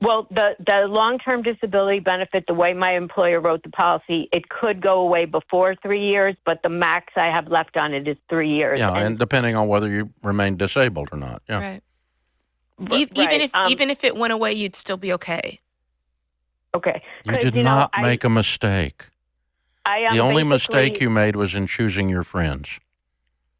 Well, the long-term disability benefit, the way my employer wrote the policy, it could go away before 3 years, but the max I have left on it is 3 years. Yeah, and depending on whether you remain disabled or not. Yeah. Right. Right. Even if it went away, you'd still be okay. Okay. You did not make a mistake. The only mistake you made was in choosing your friends.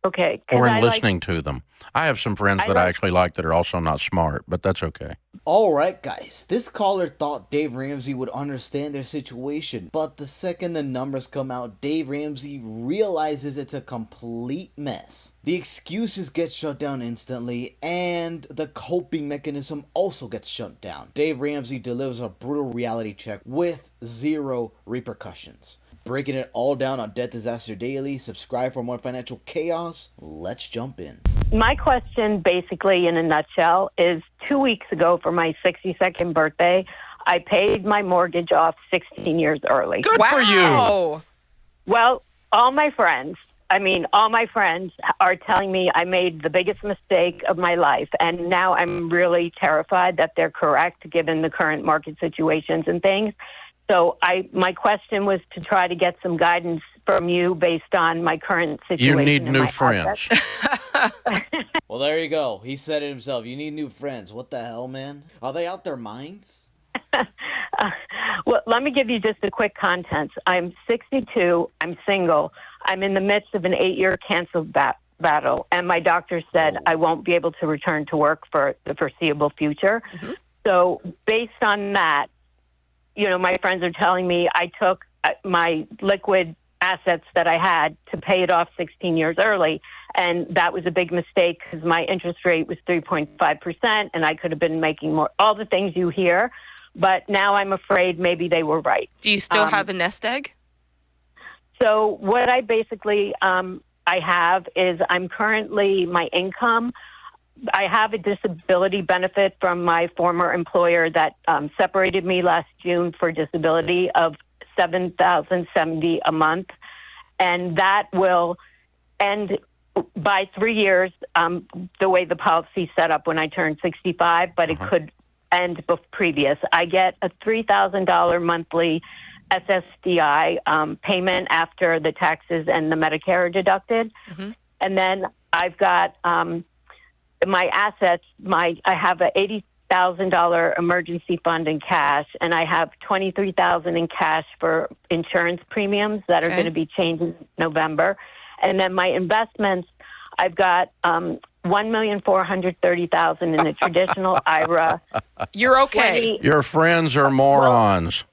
Okay. Or in listening to them. I have some friends that I actually like that are also not smart, but that's okay. All right, guys. This caller thought Dave Ramsey would understand their situation, but the second the numbers come out, Dave Ramsey realizes it's a complete mess. The excuses get shut down instantly, and the coping mechanism also gets shut down. Dave Ramsey delivers a brutal reality check with zero repercussions. Breaking it all down on Death Disaster Daily. Subscribe for more financial chaos. Let's jump in. My question, basically, in a nutshell, is 2 weeks ago for my 62nd birthday, I paid my mortgage off 16 years early. Good for you. Well, all my friends are telling me I made the biggest mistake of my life. And now I'm really terrified that they're correct, given the current market situations and things. So my question was to try to get some guidance from you based on my current situation. You need new friends. Well, there you go. He said it himself. You need new friends. What the hell, man? Are they out their minds? Well, let me give you just a quick contents. I'm 62. I'm single. I'm in the midst of an 8-year cancer battle, and my doctor said I won't be able to return to work for the foreseeable future. Mm-hmm. So based on that, my friends are telling me I took my liquid assets that I had to pay it off 16 years early. And that was a big mistake because my interest rate was 3.5% and I could have been making more, all the things you hear. But now I'm afraid maybe they were right. Do you still have a nest egg? So what I basically, I have is I'm currently, my income, I have a disability benefit from my former employer that separated me last June for disability of $7,070 a month. And that will end by 3 years, the way the policy set up when I turned 65, but it could end previous. I get a $3,000 monthly SSDI payment after the taxes and the Medicare are deducted. Mm-hmm. And then I've got my assets, I have a $80,000 emergency fund in cash, and I have $23,000 in cash for insurance premiums that are going to be changed in November. And then my investments, I've got $1,430,000 in the traditional IRA. You're okay. Your friends are morons.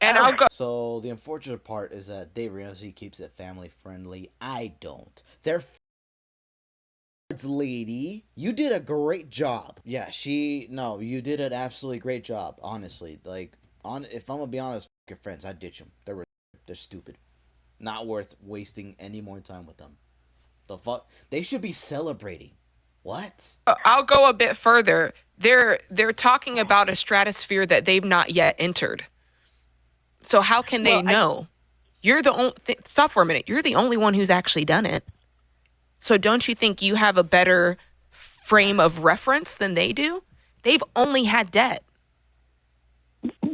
And I'll go. So the unfortunate part is that Dave Ramsey keeps it family friendly. I don't. They're lady, you did a great job. Yeah, you did an absolutely great job, honestly. If I'm gonna be honest, your friends, I'd ditch them. They're stupid. Not worth wasting any more time with them. The fuck? They should be celebrating. What? I'll go a bit further. They're talking about a stratosphere that they've not yet entered. So how can they know? You're the only... Stop for a minute. You're the only one who's actually done it. So don't you think you have a better frame of reference than they do? They've only had debt.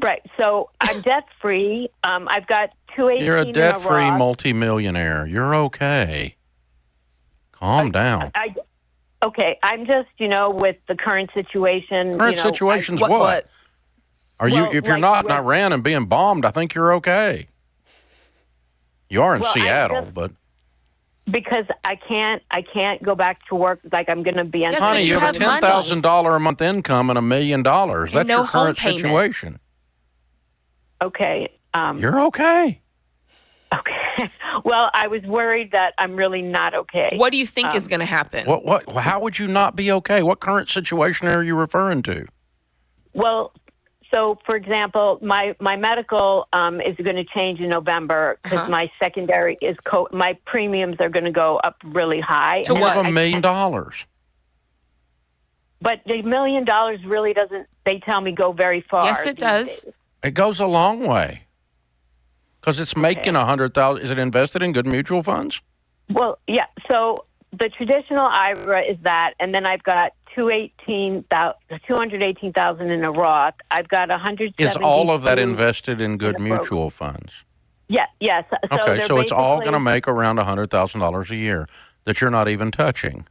Right. So I'm debt-free. I've got 218 You're a debt-free multimillionaire. You're okay. Calm down. Okay. I'm just, with the current situation. Current situation's what? If you're not in Iran and being bombed, I think you're okay. You are in Seattle, but... Because I can't go back to work like I'm going to be on. Honey, you have a $10,000 a month income and $1 million. That's your current situation. Okay. You're okay. Okay. Well, I was worried that I'm really not okay. What do you think is going to happen? How would you not be okay? What current situation are you referring to? Well, so, for example, my medical is going to change in November because my secondary is my premiums are going to go up really high. To what? $1 million. But the $1 million really doesn't, they tell me, go very far. Yes, it does. Days. It goes a long way. Because it's making $100,000. Is it invested in good mutual funds? Well, yeah. So the traditional IRA is that, and then I've got 218,000 in a Roth. I've got 172. Is all of that invested in good mutual funds? Yeah, yes. Okay, so it's all going to make around $100,000 a year that you're not even touching.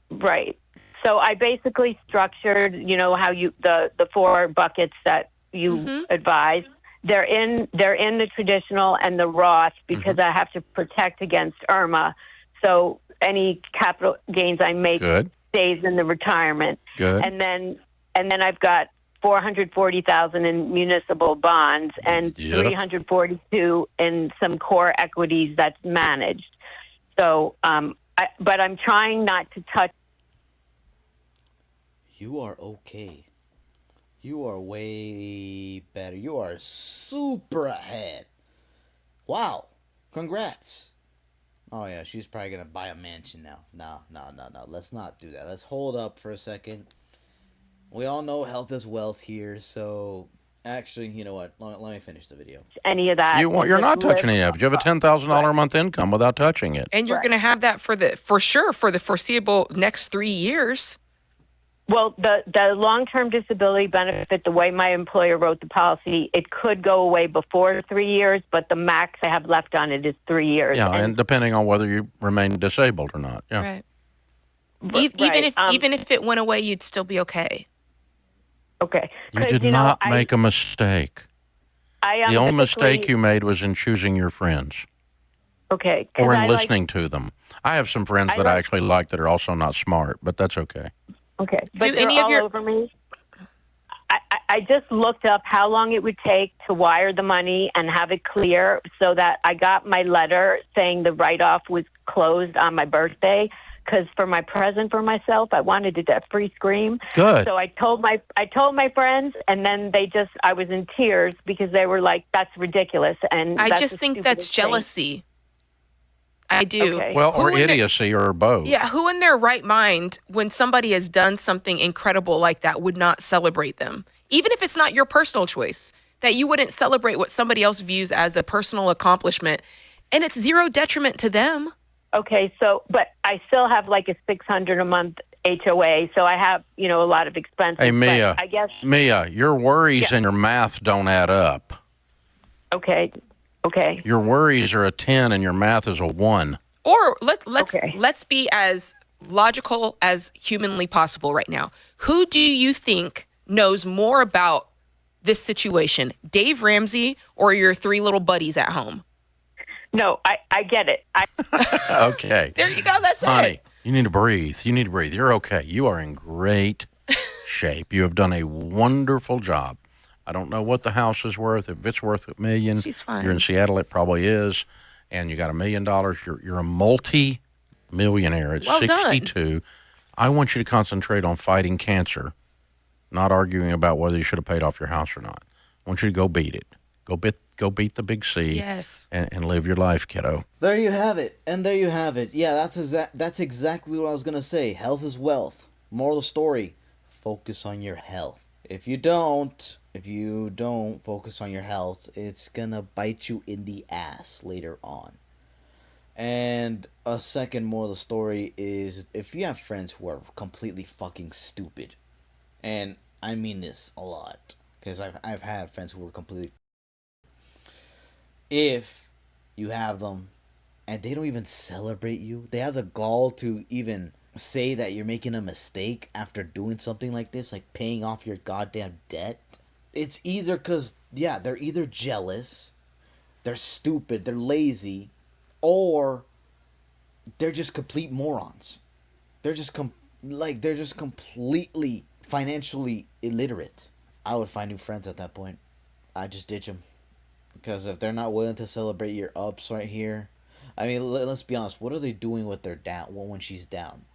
Right. So I basically structured, how the 4 buckets that you advised. They're in the traditional and the Roth because I have to protect against Irma. So any capital gains I make stays in the retirement. Good. And then I've got 440,000 in municipal bonds and 342 in some core equities that's managed. So, but I'm trying not to touch. You are okay. You are way better. You are super ahead. Wow. Congrats. Oh, yeah, she's probably going to buy a mansion now. No. Let's not do that. Let's hold up for a second. We all know health is wealth here, so actually, you know what? Let me finish the video. Any of that. You're not touching any of it. You have a $10,000 a month income without touching it. And you're going to have that for the foreseeable next 3 years. Well, the long-term disability benefit, the way my employer wrote the policy, it could go away before 3 years, but the max I have left on it is 3 years. Yeah, and depending on whether you remain disabled or not. Yeah. Right. Even if it went away, you'd still be okay. Okay. You did not make a mistake. The only mistake you made was in choosing your friends. Okay. Or in listening to them. I have some friends that I actually like that are also not smart, but that's okay. Okay. But they're all over me. I just looked up how long it would take to wire the money and have it clear so that I got my letter saying the write-off was closed on my birthday. Because for my present for myself, I wanted a free scream. Good. So I told my friends, and then I was in tears because they were like, "That's ridiculous." And I just think that's jealousy. I do. Okay. Well, or idiocy, or both. Yeah, who in their right mind, when somebody has done something incredible like that, would not celebrate them? Even if it's not your personal choice, that you wouldn't celebrate what somebody else views as a personal accomplishment, and it's zero detriment to them. Okay, but I still have like a $600 a month HOA, so I have, a lot of expenses. Hey, Mia, I guess, Mia, your worries and your math don't add up. Okay. Your worries are a 10 and your math is a 1. Or let's be as logical as humanly possible right now. Who do you think knows more about this situation, Dave Ramsey or your 3 little buddies at home? No, I get it. Okay. There you go. That's Honey, it. you need to breathe. You're okay. You are in great shape. You have done a wonderful job. I don't know what the house is worth. If it's worth $1 million, she's fine. You're in Seattle, it probably is. And you got $1 million. You're a multi-millionaire at 62. Done. I want you to concentrate on fighting cancer, not arguing about whether you should have paid off your house or not. I want you to go beat it. Go beat the big C. Yes. And live your life, kiddo. There you have it. And there you have it. Yeah, that's exactly what I was going to say. Health is wealth. Moral of the story, focus on your health. If you don't focus on your health, it's going to bite you in the ass later on. And a second moral of the story is, if you have friends who are completely fucking stupid, and I mean this a lot, because I've had friends who were completely... If you have them and they don't even celebrate you, they have the gall to even say that you're making a mistake after doing something like this, like paying off your goddamn debt, it's either because, they're either jealous, they're stupid, they're lazy, or they're just complete morons. They're just completely financially illiterate. I would find new friends at that point. I'd just ditch them. Because if they're not willing to celebrate your ups right here, I mean, let's be honest. What are they doing with their down when she's down?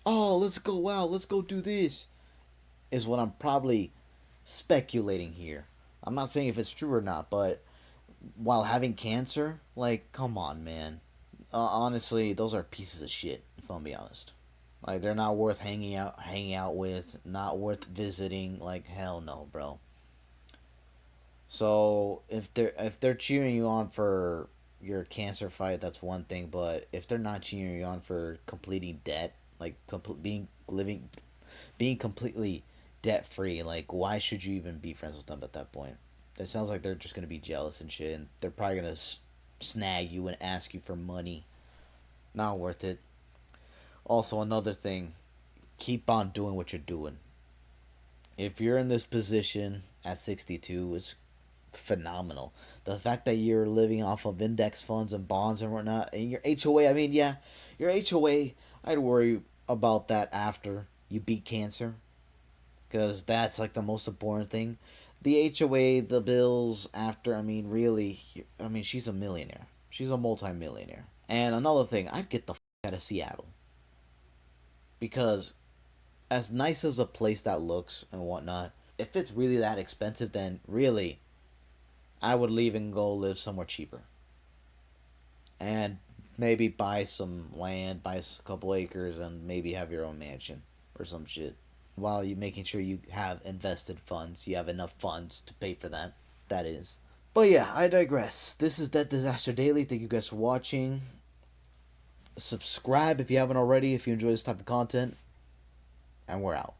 Oh, let's go out. Let's go do this. Is what I'm probably speculating here. I'm not saying if it's true or not, but while having cancer, like, come on, man. Honestly, those are pieces of shit, if I'm being honest. Like, they're not worth hanging out with, not worth visiting. Like, hell no, bro. So if they're cheering you on for your cancer fight, that's one thing. But if they're not cheering you on for completing debt, like being completely debt free. Like, why should you even be friends with them at that point? It sounds like they're just gonna be jealous and shit, and they're probably gonna snag you and ask you for money. Not worth it. Also, another thing, keep on doing what you're doing. If you're in this position at 62, it's phenomenal. The fact that you're living off of index funds and bonds and whatnot, and your HOA, I mean, yeah, your HOA, I'd worry about that after you beat cancer, because that's like the most important thing. The HOA, the bills after, I mean, really, I mean, she's a millionaire. She's a multi-millionaire. And another thing, I'd get the out of Seattle. Because as nice as a place that looks and whatnot, if it's really that expensive, then really, I would leave and go live somewhere cheaper. And maybe buy some land, buy a couple acres, and maybe have your own mansion or some shit. While you making sure you have invested funds, you have enough funds to pay for that. That is. But yeah, I digress. This is Debt Disaster Daily. Thank you guys for watching. Subscribe if you haven't already, if you enjoy this type of content. And we're out.